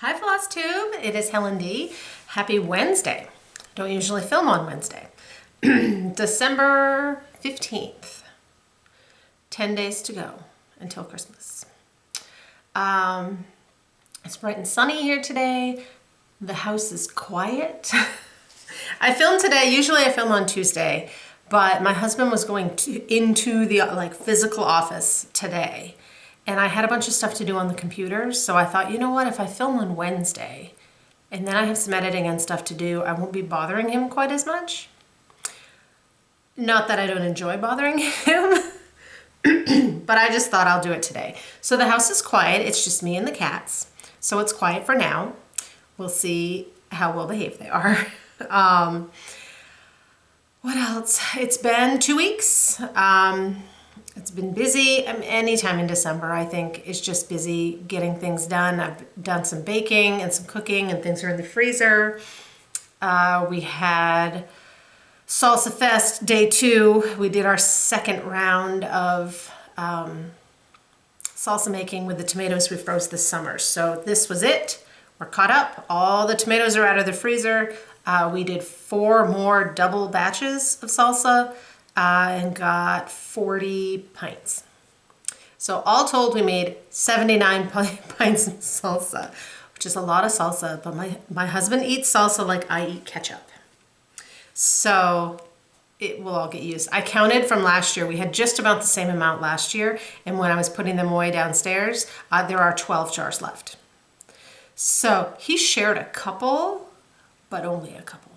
Hi Flosstube, it is Helen D. Happy Wednesday. Don't usually film on Wednesday. December 15th. 10 days to go until Christmas. It's bright and sunny here today. The house is quiet. I filmed today, usually I film on Tuesday, but my husband was going into the physical office today. And I had a bunch of stuff to do on the computer, so I thought, you know what, if I film on Wednesday, and then I have some editing and stuff to do, I won't be bothering him quite as much. Not that I don't enjoy bothering him, but I just thought I'll do it today. So the house is quiet, it's just me and the cats, so it's quiet for now. We'll see how well behaved they are. What else? It's been 2 weeks. It's been busy. Any time in December, I think, is just busy getting things done. I've done some baking and some cooking, and things are in the freezer. We had Salsa Fest Day 2. We did our second round of salsa making with the tomatoes we froze this summer. So this was it. We're caught up. All the tomatoes are out of the freezer. We did 4 more double batches of salsa. And got 40 pints. So all told, we made 79 pints of salsa, which is a lot of salsa, but my husband eats salsa like I eat ketchup. So it will all get used. I counted from last year. We had just about the same amount last year, and when I was putting them away downstairs, there are 12 jars left. So he shared a couple, but only a couple.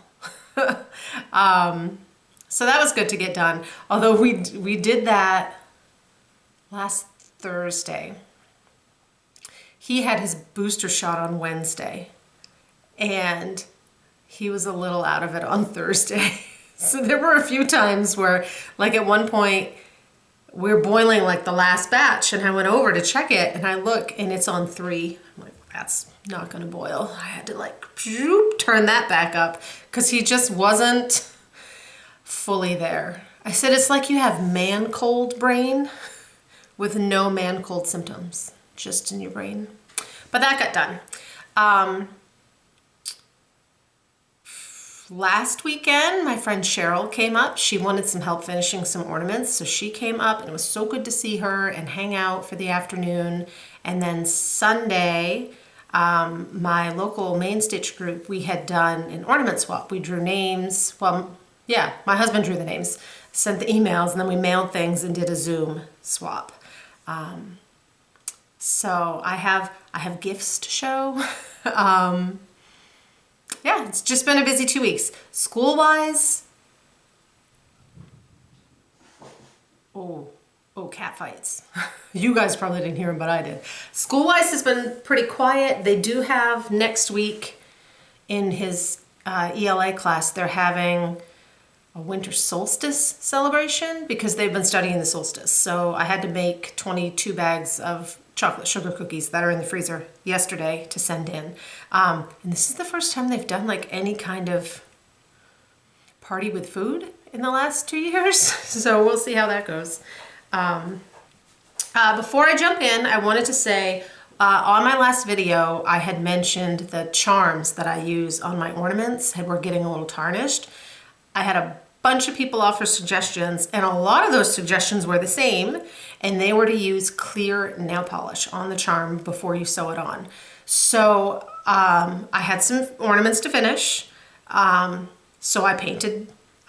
So that was good to get done. Although we did that last Thursday. He had his booster shot on Wednesday, and he was a little out of it on Thursday. So there were a few times where, like at one point, we're boiling like the last batch, and I went over to check it, and I look, and it's on 3. I'm like, that's not gonna boil. I had to like turn that back up because he just wasn't fully there. I said, it's like you have man-cold brain with no man-cold symptoms, just in your brain. But that got done. Last weekend, my friend Cheryl came up. She wanted some help finishing some ornaments, so she came up, and it was so good to see her and hang out for the afternoon. And then Sunday, my local main stitch group, we had done an ornament swap. We drew names. Well, yeah, my husband drew the names, sent the emails, and then we mailed things and did a Zoom swap. So I have gifts to show. Yeah, it's just been a busy 2 weeks. School-wise, oh, cat fights. You guys probably didn't hear them, but I did. School-wise has been pretty quiet. They do have next week in his ELA class, they're having a winter solstice celebration because they've been studying the solstice. So I had to make 22 bags of chocolate sugar cookies that are in the freezer yesterday to send in. And this is the first time they've done like any kind of party with food in the last 2 years. So we'll see how that goes. Before I jump in, I wanted to say, on my last video, I had mentioned the charms that I use on my ornaments were getting a little tarnished. I had a bunch of people offer suggestions, and a lot of those suggestions were the same, and they were to use clear nail polish on the charm before you sew it on. So I had some ornaments to finish, so I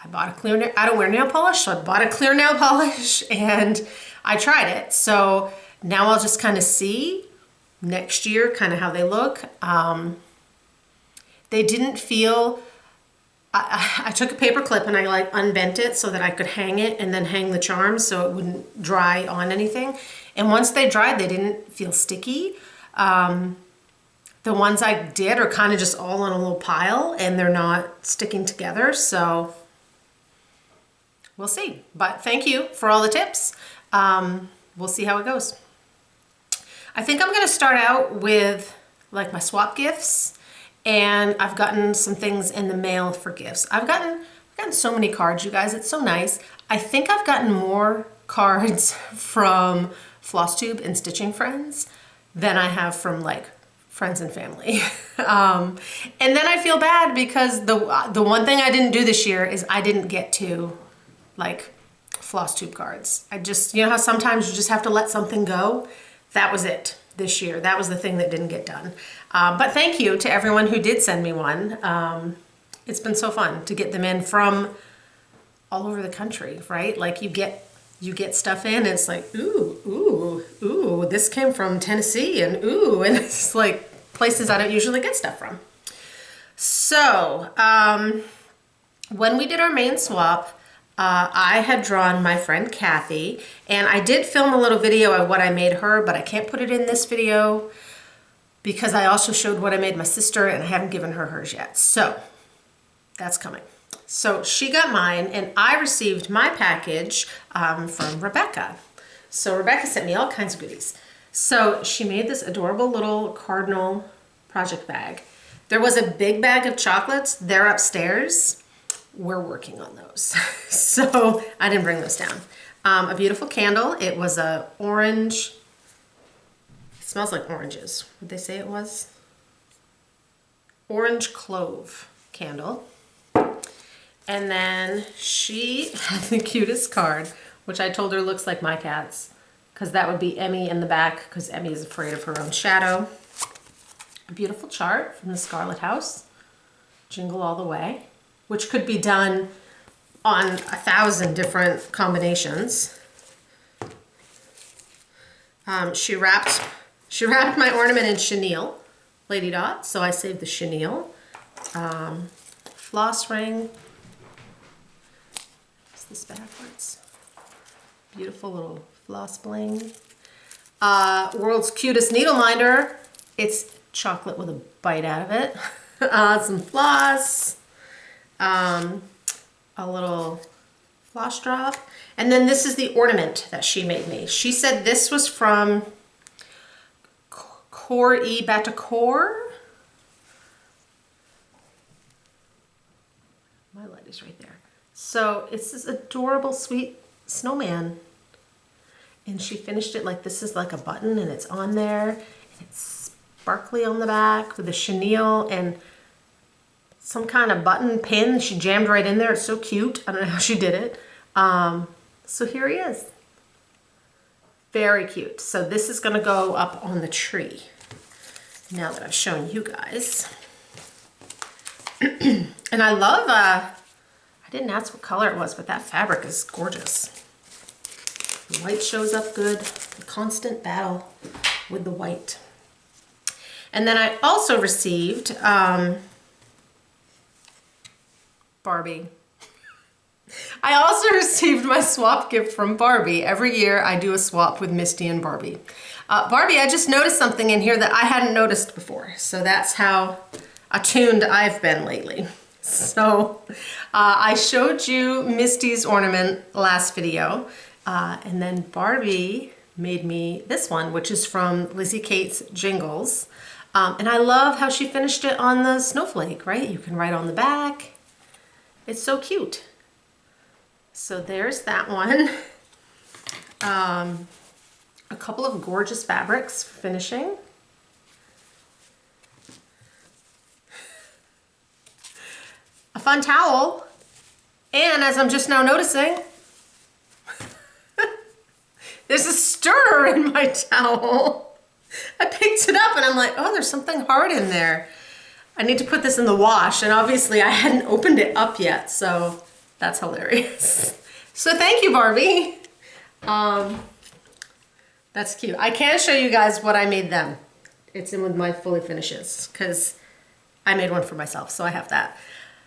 bought a clear nail, I don't wear nail polish, so I bought a clear nail polish, and I tried it. So now I'll just kind of see next year kind of how they look. They didn't feel, I took a paper clip and I like unbent it so that I could hang it and then hang the charms so it wouldn't dry on anything. And once they dried, they didn't feel sticky. The ones I did are kind of just all on a little pile and they're not sticking together. So we'll see. But thank you for all the tips. We'll see how it goes. I think I'm going to start out with like my swap gifts. And I've gotten some things in the mail for gifts. I've gotten so many cards, you guys. It's so nice. I think I've gotten more cards from Flosstube and Stitching Friends than I have from like friends and family. And then I feel bad because the one thing I didn't do this year is I didn't get to like Flosstube cards. I just, you know how sometimes you just have to let something go? That was it this year. That was the thing that didn't get done. But thank you to everyone who did send me one. It's been so fun to get them in from all over the country, right? Like you get stuff in and it's like, ooh, this came from Tennessee and and it's like places I don't usually get stuff from. So, when we did our main swap, I had drawn my friend Kathy, and I did film a little video of what I made her, but I can't put it in this video because I also showed what I made my sister and I haven't given her hers yet. So that's coming. So she got mine and I received my package from Rebecca. So Rebecca sent me all kinds of goodies. So she made this adorable little cardinal project bag. There was a big bag of chocolates. They're upstairs. We're working on those. So I didn't bring those down. A beautiful candle. It was a orange. It smells like oranges. Would they say it was? Orange clove candle. And then she had the cutest card, which I told her looks like my cat's, because that would be Emmy in the back, because Emmy is afraid of her own shadow. A beautiful chart from the Scarlet House, Jingle All the Way, which could be done on 1,000 different combinations. She wrapped my ornament in chenille, Lady Dot, so I saved the chenille. Floss ring. Is this backwards? Beautiful little floss bling. World's cutest needle minder. It's chocolate with a bite out of it. Some floss. A little floss drop. And then this is the ornament that she made me. She said this was from Cobweb. My light is right there. So it's this adorable, sweet snowman. And she finished it like this is like a button and it's on there. And it's sparkly on the back with a chenille and some kind of button pin she jammed right in there. It's so cute. I don't know how she did it. So here he is. Very cute. So this is gonna go up on the tree now that I've shown you guys. And I love, I didn't ask what color it was, but that fabric is gorgeous. The white shows up good. The constant battle with the white. And then I also received Barbie. I also received my swap gift from Barbie. Every year I do a swap with Misty and Barbie. Barbie, I just noticed something in here that I hadn't noticed before. So that's how attuned I've been lately. So I showed you Misty's ornament last video. And then Barbie made me this one, which is from Lizzie Kate's Jingles. And I love how she finished it on the snowflake, right? You can write on the back. It's so cute. So there's that one. A couple of gorgeous fabrics for finishing. A fun towel. And as I'm just now noticing, there's a stir in my towel. I picked it up and I'm like, oh, there's something hard in there. I need to put this in the wash, and obviously I hadn't opened it up yet, so that's hilarious. So thank you, Barbie. That's cute. I can show you guys what I made them. It's in with my fully finishes, because I made one for myself, so I have that.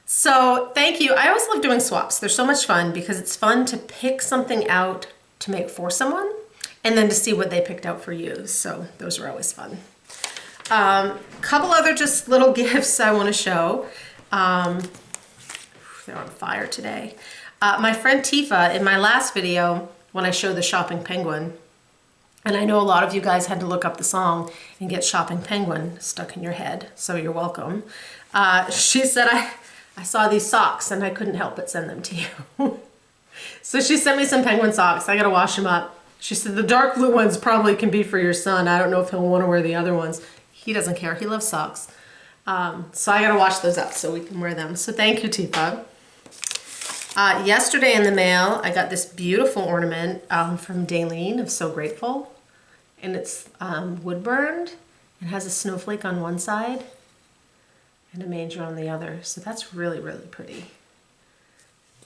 So thank you. I always love doing swaps. They're so much fun because it's fun to pick something out to make for someone and then to see what they picked out for you. So those are always fun. Couple other just little gifts I want to show. They're on fire today. My friend Tifa, in my last video, when I showed the Shopping Penguin, and I know a lot of you guys had to look up the song and get Shopping Penguin stuck in your head, so you're welcome. She said, I saw these socks and I couldn't help but send them to you. So she sent me some penguin socks. I gotta wash them up. She said the dark blue ones probably can be for your son. I don't know if he'll want to wear the other ones. he doesn't care. He loves socks. So I gotta wash those up so we can wear them. So thank you, Tifa. Yesterday in the mail, I got this beautiful ornament from Daleen of So Grateful. And it's wood burned. It has a snowflake on one side and a manger on the other. So that's really, really pretty.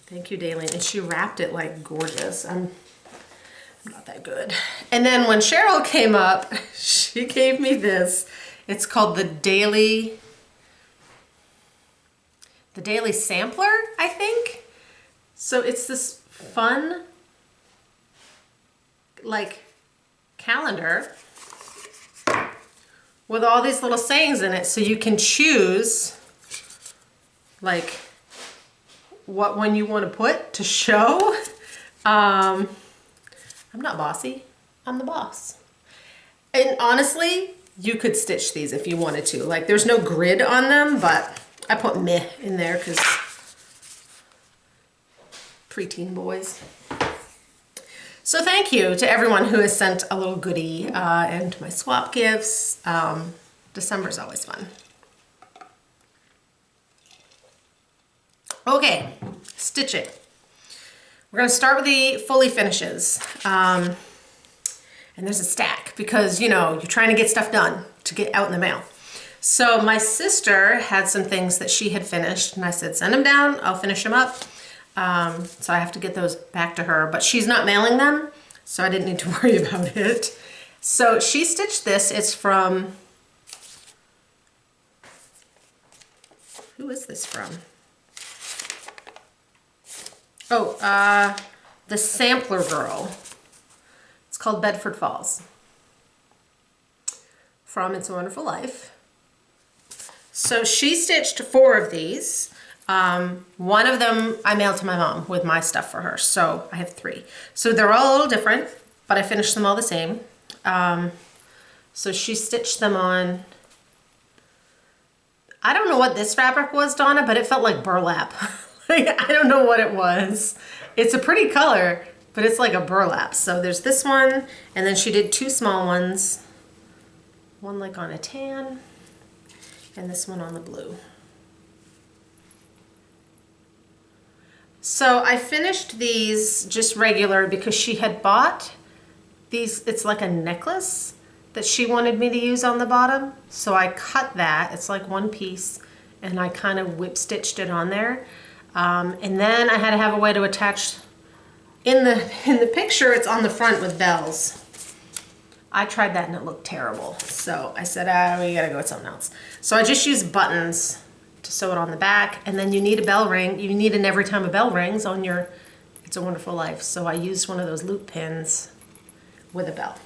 Thank you, Daleen. And she wrapped it like gorgeous. I'm not that good. And then when Cheryl came up, she gave me this. It's called the Daily Sampler, I think. So it's this fun, like, calendar with all these little sayings in it. So you can choose, like, what one you want to put to show. I'm not bossy. I'm the boss. And honestly, you could stitch these if you wanted to. Like, there's no grid on them, but I put meh in there because preteen boys. So thank you to everyone who has sent a little goodie and my swap gifts. December's always fun. Okay, stitching. We're gonna start with the fully finishes. And there's a stack because, you know, you're trying to get stuff done to get out in the mail. So my sister had some things that she had finished and I said, send them down, I'll finish them up. So I have to get those back to her, but she's not mailing them, so I didn't need to worry about it. So she stitched this. It's from, who is this from? Oh, the Sampler Girl. It's called Bedford Falls from It's a Wonderful Life. So she stitched 4 of these. One of them I mailed to my mom with my stuff for her, so I have 3. So they're all a little different, but I finished them all the same. So she stitched them on, I don't know what this fabric was, Donna, but it felt like burlap. Like, I don't know what it was. It's a pretty color, but it's like a burlap. So there's this one, and then she did 2 small ones. One like on a tan, and this one on the blue. So I finished these just regular because she had bought these, it's like a necklace that she wanted me to use on the bottom. So I cut that, it's like one piece, and I kind of whip stitched it on there. And then I had to have a way to attach, in the picture it's on the front with bells. I tried that and it looked terrible. So I said, we gotta go with something else. So I just used buttons to sew it on the back, and then you need a bell ring. You need it every time a bell rings on your It's a Wonderful Life. So I used one of those loop pins with a bell.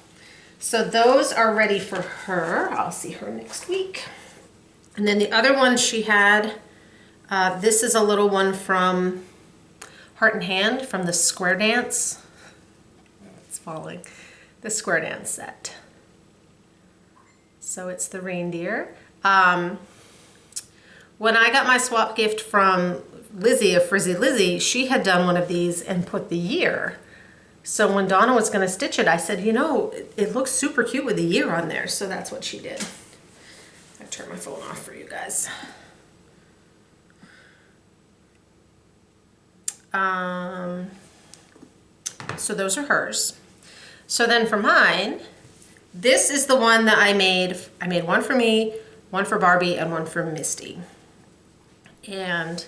So those are ready for her. I'll see her next week. And then the other one she had, this is a little one from Heart and Hand from the Square Dance. It's falling. The Square Dance set. So it's the reindeer. When I got my swap gift from Lizzie of Frizzy Lizzie, she had done one of these and put the year. So when Donna was going to stitch it, I said, you know, it looks super cute with the year on there. So that's what she did. I turned my phone off for you guys. So those are hers. So then for mine, this is the one that I made. I made one for me, one for Barbie, and one for Misty. And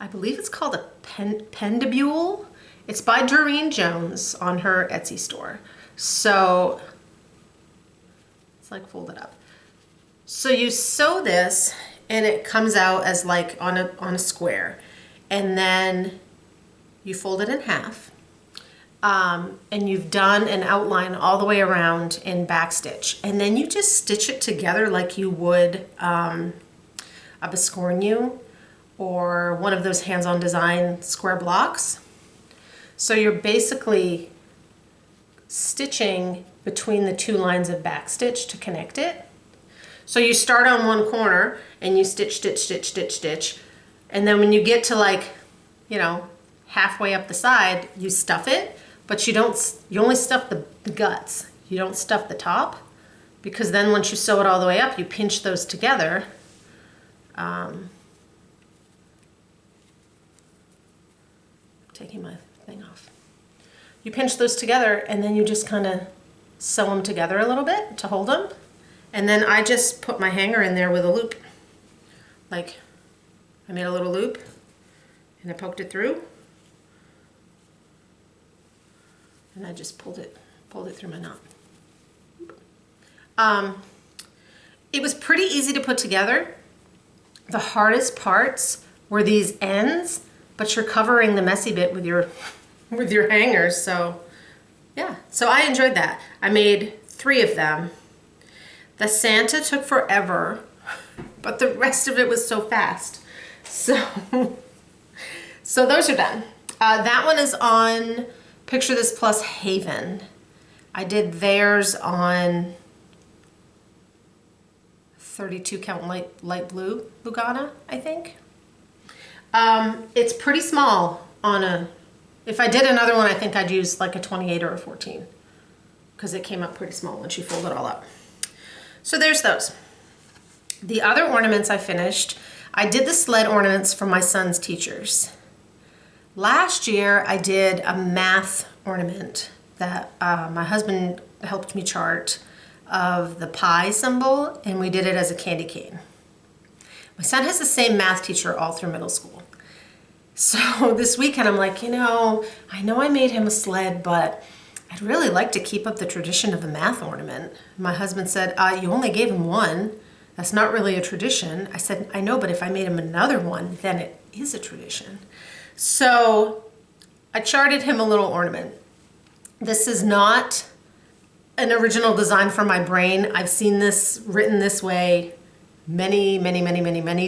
I believe it's called a pendibule. It's by Doreen Jones on her Etsy store. So it's like folded up. So you sew this and it comes out as like on a square, and then you fold it in half. And you've done an outline all the way around in backstitch, and then you just stitch it together like you would a biscornu or one of those hands-on design square blocks. So you're basically stitching between the 2 lines of backstitch to connect it. So you start on one corner and you stitch, stitch, stitch, stitch, stitch, and then when you get to, like, you know, halfway up the side, you stuff it. But you only stuff the guts. You don't stuff the top. because then once you sew it all the way up, you pinch those together. Taking my thing off. You pinch those together and then you just kind of sew them together a little bit to hold them. And then I just put my hanger in there with a loop. Like, I made a little loop and I poked it through. And I just pulled it through my knot. It was pretty easy to put together. The hardest parts were these ends, but you're covering the messy bit with your hangers, so yeah. So I enjoyed that. I made 3 of them. The Santa took forever, but the rest of it was so fast. So those are done. That one is on Picture This Plus Haven. I did theirs on 32 count light blue Lugana, I think. It's pretty small on a, if I did another one, I think I'd use like a 28 or a 14 because it came up pretty small once you fold it all up. So there's those. The other ornaments I finished, I did the sled ornaments for my son's teachers. Last year I did a math ornament that my husband helped me chart of the pi symbol, and we did it as a candy cane. My son has the same math teacher all through middle school. So this weekend I'm like, I know I made him a sled, but I'd really like to keep up the tradition of a math ornament. My husband said, you only gave him one. That's not really a tradition. I said, I know, but if I made him another one, then it is a tradition. So I charted him a little ornament. This is not an original design from my brain. I've seen this written this way many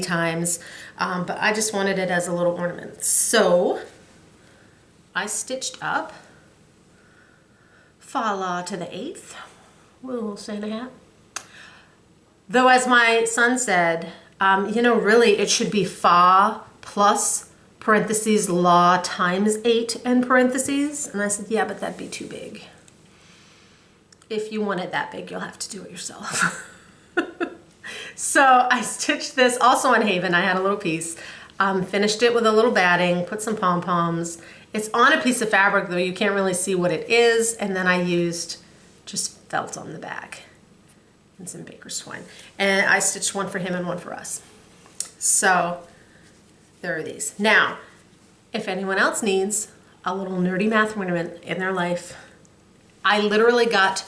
times, but I just wanted it as a little ornament. So I stitched up Fa La to the 8th with a little Santa hat. Though as my son said, really it should be Fa plus parentheses La times 8 and parentheses. And I said, yeah, but that'd be too big. If you want it that big, you'll have to do it yourself. So I stitched this also on Haven. I had a little piece, finished it with a little batting, put some pom-poms. It's on a piece of fabric though, you can't really see what it is. And then I used just felt on the back and some baker's twine. And I stitched one for him and one for us. So there are these. Now, if anyone else needs a little nerdy math ornament in their life, I literally got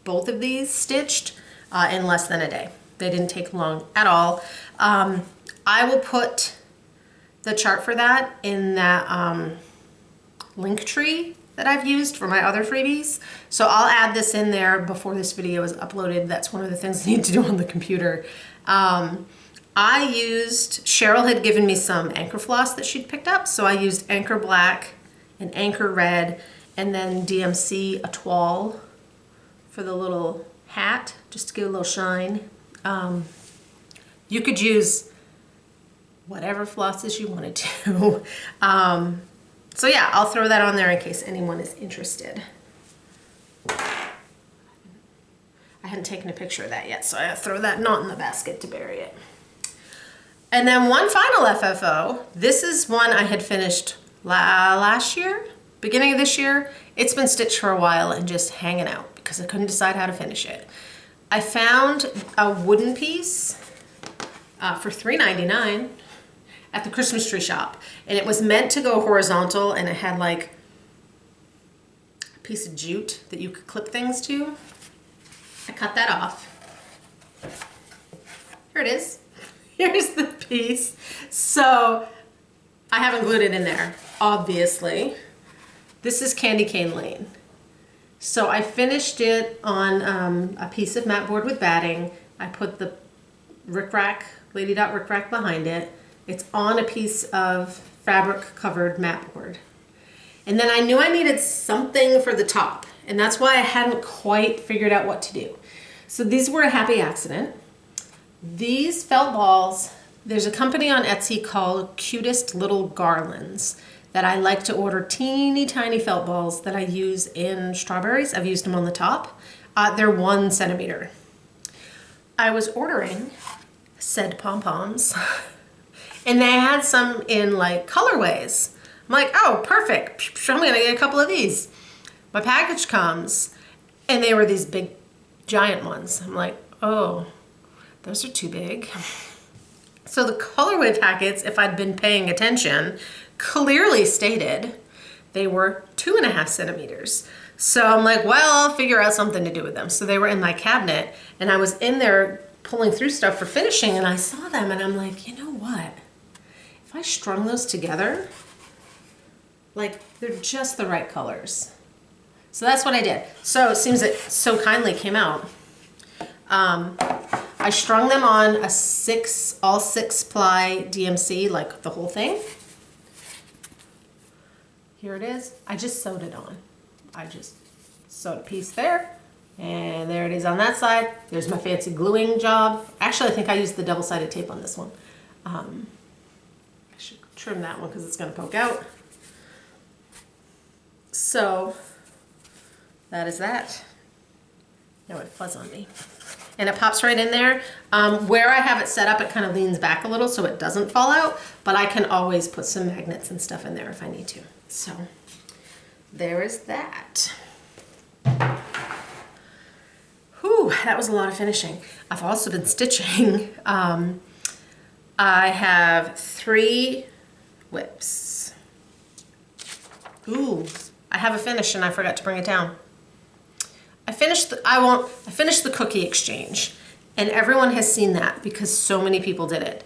both of these stitched in less than a day. They didn't take long at all. I will put the chart for that in that link tree that I've used for my other freebies. So I'll add this in there before this video is uploaded. That's one of the things I need to do on the computer. I used, Cheryl had given me some anchor floss that she'd picked up. So I used anchor black and anchor red and then DMC a toile for the little hat, just to give a little shine. You could use whatever flosses you wanted to. So yeah, I'll throw that on there in case anyone is interested. I hadn't taken a picture of that yet, so I'll throw that knot in the basket to bury it. And then one final FFO. This is one I had finished last year, beginning of this year. It's been stitched for a while and just hanging out because I couldn't decide how to finish it. I found a wooden piece for $3.99 at the Christmas tree shop, and it was meant to go horizontal, and it had like a piece of jute that you could clip things to. I cut that off. Here it is. Here's the piece. So I haven't glued it in there, obviously. This is Candy Cane Lane. So I finished it on a piece of mat board with batting. I put the rickrack, Lady Dot rickrack behind it. It's on a piece of fabric covered mat board. And then I knew I needed something for the top, and that's why I hadn't quite figured out what to do. So these were a happy accident. These felt balls, there's a company on Etsy called Cutest Little Garlands that I like to order teeny tiny felt balls that I use in strawberries. I've used them on the top. They're 1 centimeter. I was ordering said pom-poms and they had some in like colorways. I'm like, oh, perfect. I'm gonna get a couple of these. My package comes and they were these big giant ones. I'm like, oh, those are too big. So the colorway packets, if I'd been paying attention, clearly stated they were 2.5 centimeters. So I'm like, well, I'll figure out something to do with them. So they were in my cabinet and I was in there pulling through stuff for finishing and I saw them and I'm like, you know what? If I strung those together, like they're just the right colors. So that's what I did. So it seems it so kindly came out. I strung them on a all 6 ply DMC, like the whole thing. Here it is. I just sewed it on. I just sewed a piece there, and there it is on that side. There's my fancy gluing job. Actually, I think I used the double-sided tape on this one. I should trim that one because it's going to poke out. So that is that. Now it fuzz on me. And it pops right in there. Where I have it set up, it kind of leans back a little so it doesn't fall out, but I can always put some magnets and stuff in there if I need to. So there is that. Whew, that was a lot of finishing. I've also been stitching. I have 3 whips. Ooh, I have a finish and I forgot to bring it down. I finished the cookie exchange, and everyone has seen that because so many people did it.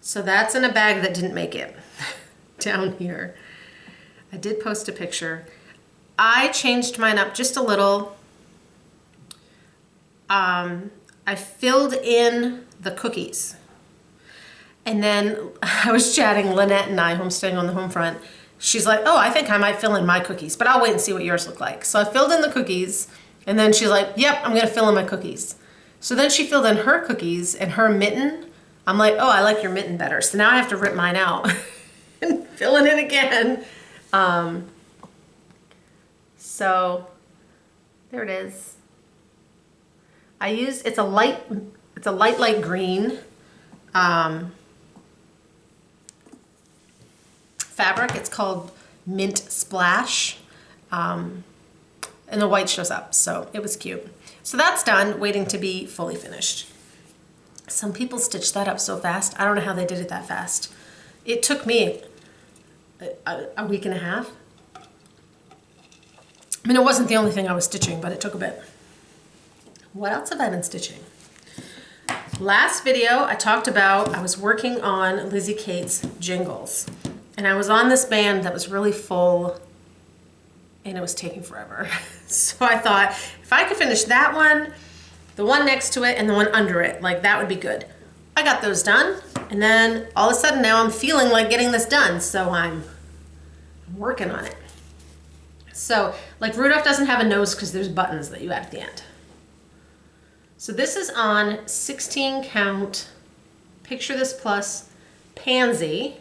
So that's in a bag that didn't make it down here. I did post a picture. I changed mine up just a little. I filled in the cookies, and then I was chatting, Lynette and I, homesteading on the home front. She's like, oh, I think I might fill in my cookies, but I'll wait and see what yours look like. So I filled in the cookies, and then she's like, yep, I'm gonna fill in my cookies. So then she filled in her cookies and her mitten. I'm like, oh, I like your mitten better. So now I have to rip mine out and fill it in again. So there it is. It's a light green. Fabric. It's called Mint Splash, and the white shows up, so it was cute. So that's done, waiting to be fully finished. Some people stitched that up so fast. I don't know how they did it that fast. It took me a week and a half. I mean, it wasn't the only thing I was stitching, but it took a bit. What else have I been stitching? Last video I talked about, I was working on Lizzie Kate's jingles. And I was on this band that was really full and it was taking forever. So I thought, if I could finish that one, the one next to it, and the one under it, like that would be good. I got those done, and then all of a sudden now I'm feeling like getting this done, so I'm working on it. So, like Rudolph doesn't have a nose because there's buttons that you add at the end. So this is on 16 count, Picture This Plus Pansy.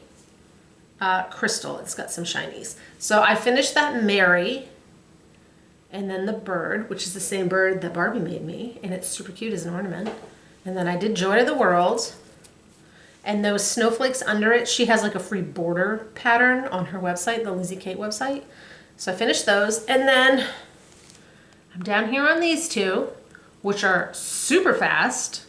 Crystal. It's got some shinies. So I finished that Mary, and then the bird, which is the same bird that Barbie made me, and it's super cute as an ornament. And then I did Joy to the World, and those snowflakes under it, she has like a free border pattern on her website, the Lizzie Kate website. So I finished those, and then I'm down here on these 2, which are super fast.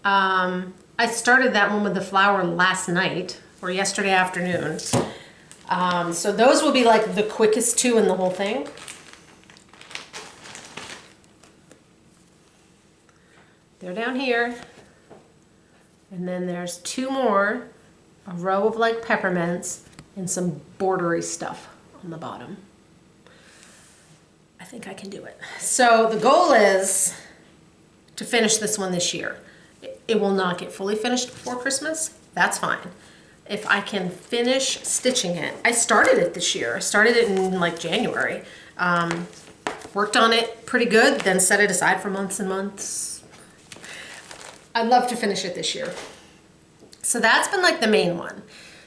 I started that one with the flower last night, or yesterday afternoon. So those will be like the quickest 2 in the whole thing. They're down here. And then there's 2 more, a row of like peppermints and some bordery stuff on the bottom. I think I can do it. So the goal is to finish this one this year. It will not get fully finished before Christmas. That's fine. If I can finish stitching it. I started it this year. I started it in like January. Worked on it pretty good, then set it aside for months and months. I'd love to finish it this year. So that's been like the main one.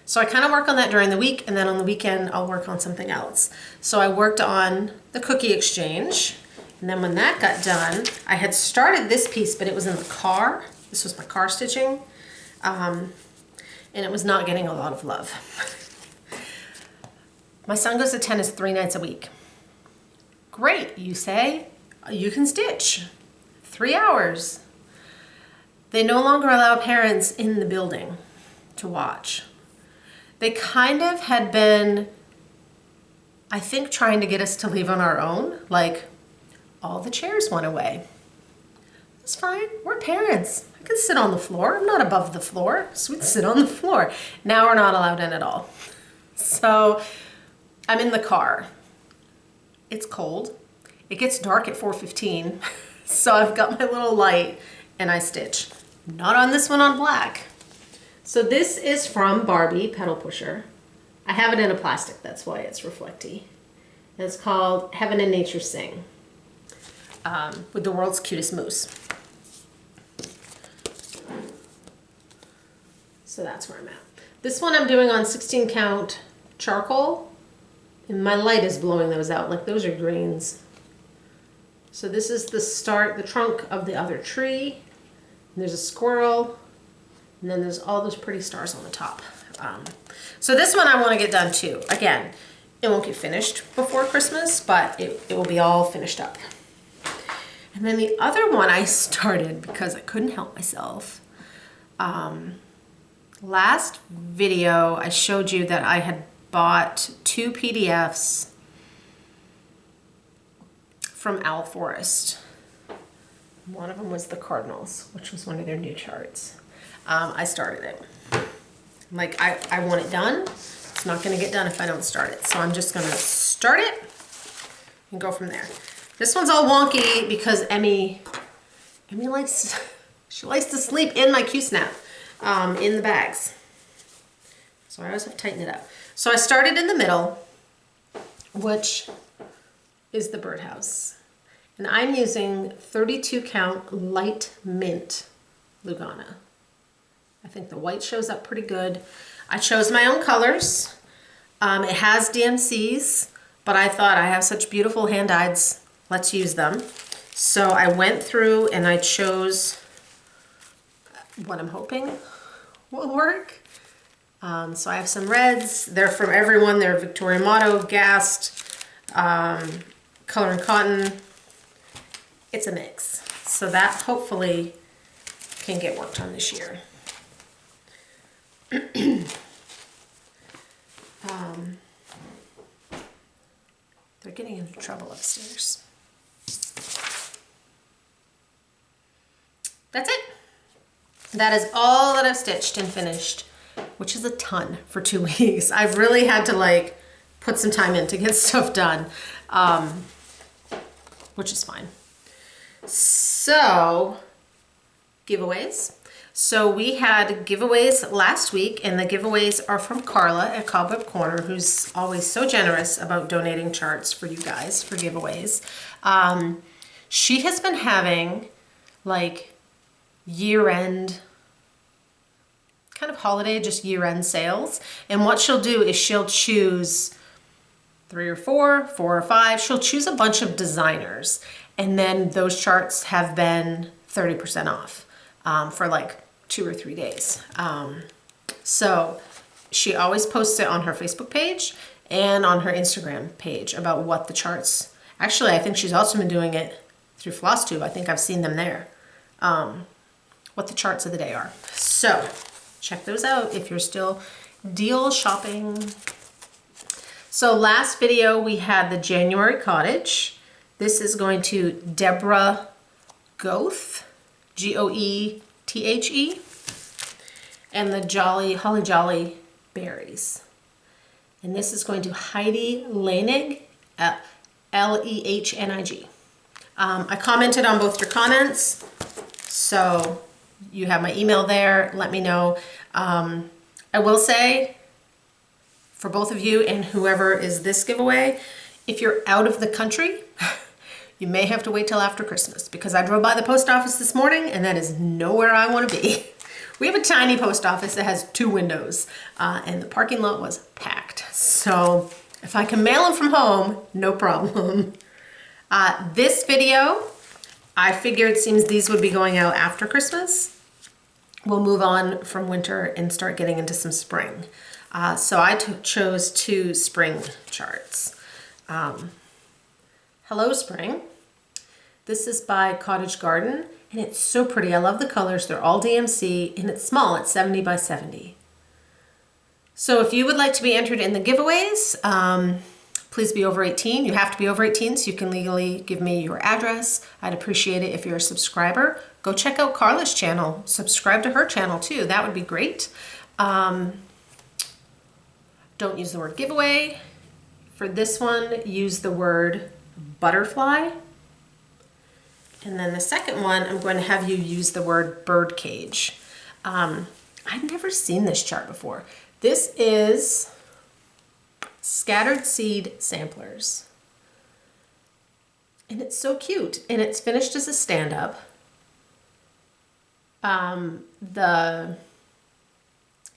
So I kind of work on that during the week, and then on the weekend I'll work on something else. So I worked on the cookie exchange, And then when that got done, I had started this piece, but it was in the car. This was my car stitching. And it was not getting a lot of love. My son goes to tennis 3 nights a week. Great, you say. You can stitch 3 hours. They no longer allow parents in the building to watch. They kind of had been, I think, trying to get us to leave on our own. Like, all the chairs went away. It's fine, we're parents. I can sit on the floor, I'm not above the floor, so we can sit on the floor. Now we're not allowed in at all. So I'm in the car. It's cold. It gets dark at 4:15. So I've got my little light and I stitch. Not on this one on black. So this is from Barbie Pedal Pusher. I have it in a plastic, that's why it's reflecty. It's called Heaven and Nature Sing, with the world's cutest moose. So that's where I'm at. This one I'm doing on 16 count charcoal, and my light is blowing those out, like those are greens. So this is the start, the trunk of the other tree. And there's a squirrel, and then there's all those pretty stars on the top. So this one I want to get done too. Again, it won't get finished before Christmas, but it will be all finished up. And then the other one I started because I couldn't help myself. Last video I showed you that I had bought 2 PDFs from Owl Forest. One of them was the Cardinals, which was one of their new charts. I started it. Like, I want it done. It's not gonna get done if I don't start it. So I'm just gonna start it and go from there. This one's all wonky because Emmy likes, she likes to sleep in my Q-snap, in the bags. So I always have to tighten it up. So I started in the middle, which is the birdhouse. And I'm using 32 count light mint Lugana. I think the white shows up pretty good. I chose my own colors. It has DMCs, but I thought I have such beautiful hand-dyeds, let's use them. So I went through and I chose what I'm hoping will work. So I have some reds. They're from everyone. They're Victoria Motto, Gast, Color and Cotton. It's a mix. So that hopefully can get worked on this year. They're getting into trouble upstairs. That's it. That is all that I've stitched and finished, which is a ton for 2 weeks. I've really had to like put some time in to get stuff done, which is fine. So, giveaways. So we had giveaways last week, and the giveaways are from Carla at Cobweb Corner, who's always so generous about donating charts for you guys for giveaways. She has been having like year-end, kind of holiday, just year-end sales. And what she'll do is she'll choose 3 or 4, 4 or 5. She'll choose a bunch of designers, and then those charts have been 30% off for like 2 or 3 days. So she always posts it on her Facebook page and on her Instagram page about what the charts, actually I think she's also been doing it through Flosstube. I think I've seen them there, what the charts of the day are. So check those out if you're still deal shopping. So last video we had the January Cottage. This is going to Deborah Goethe, Goethe, and the Holly Jolly Berries. And this is going to Heidi Lenig, Lehnig. I commented on both your comments, so you have my email there. Let me know. I will say, for both of you and whoever is this giveaway, if you're out of the country, you may have to wait till after Christmas, because I drove by the post office this morning and that is nowhere I want to be. We have a tiny post office that has 2 windows, and the parking lot was packed. So if I can mail them from home, no problem. This video, I figured it seems these would be going out after Christmas. We'll move on from winter and start getting into some spring. So I chose 2 spring charts. Hello Spring. This is by Cottage Garden, and it's so pretty. I love the colors. They're all DMC, and it's small. It's 70 by 70. So if you would like to be entered in the giveaways, please be over 18. You have to be over 18 so you can legally give me your address. I'd appreciate it if you're a subscriber. Go check out Carla's channel. Subscribe to her channel too. That would be great. Don't use the word giveaway. For this one, use the word butterfly. And then the second one, I'm going to have you use the word birdcage. I've never seen this chart before. This is Scattered Seed Samplers. And it's so cute. And it's finished as a stand-up. The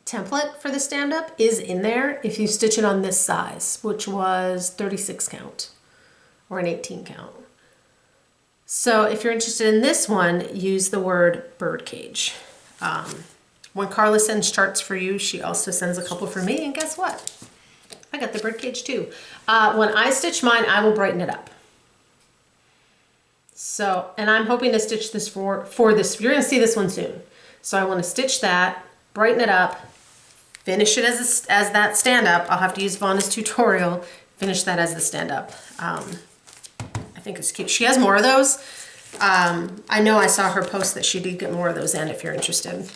template for the stand-up is in there if you stitch it on this size, which was 36 count or an 18 count. So if you're interested in this one, use the word birdcage. When Carla sends charts for you, she also sends a couple for me, and guess what? I got the birdcage too. When I stitch mine, I will brighten it up. So, and I'm hoping to stitch this for this. You're gonna see this one soon. So I wanna stitch that, brighten it up, finish it as that stand-up. I'll have to use Vonna's tutorial, finish that as the stand-up. I think it's cute. She has more of those. I know I saw her post that she did get more of those in if you're interested.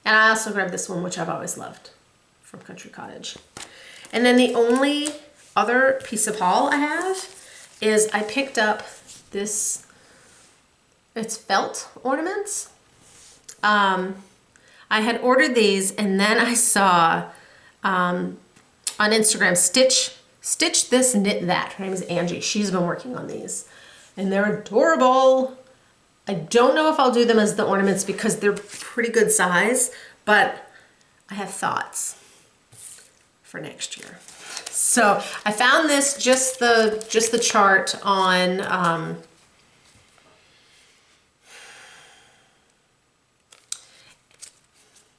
And I also grabbed this one, which I've always loved, from Country Cottage. And then the only other piece of haul I have is I picked up this, it's felt ornaments. I had ordered these, and then I saw on Instagram, Stitch This, Knit That. Her name is Angie. She's been working on these, and they're adorable. I don't know if I'll do them as the ornaments because they're pretty good size, but I have thoughts for next year. So I found this, just the chart on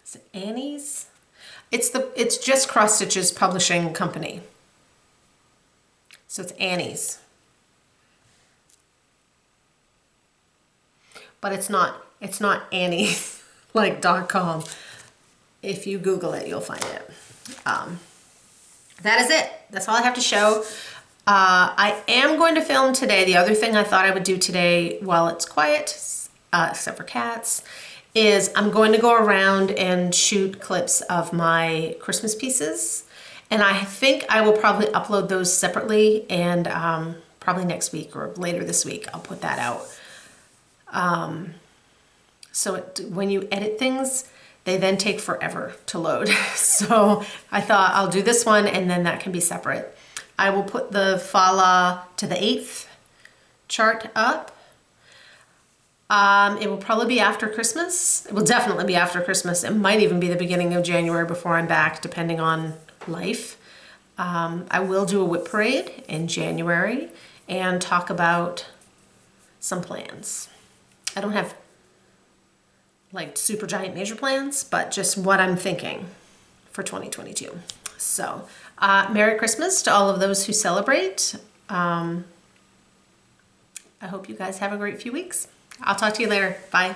is it Annie's? It's just Cross Stitches Publishing Company. So it's Annie's. But it's not Annie like .com. If you Google it, you'll find it. That is it. That's all I have to show. I am going to film today. The other thing I thought I would do today while it's quiet, except for cats, is I'm going to go around and shoot clips of my Christmas pieces. And I think I will probably upload those separately, and probably next week or later this week, I'll put that out. So when you edit things, they then take forever to load. So I thought I'll do this one, and then that can be separate. I will put the Fala to the 8th chart up. It will probably be after Christmas. It will definitely be after Christmas. It might even be the beginning of January before I'm back, depending on life. I will do a whip parade in January and talk about some plans. I don't have like super giant major plans, but just what I'm thinking for 2022. So Merry Christmas to all of those who celebrate. I hope you guys have a great few weeks. I'll talk to you later. Bye.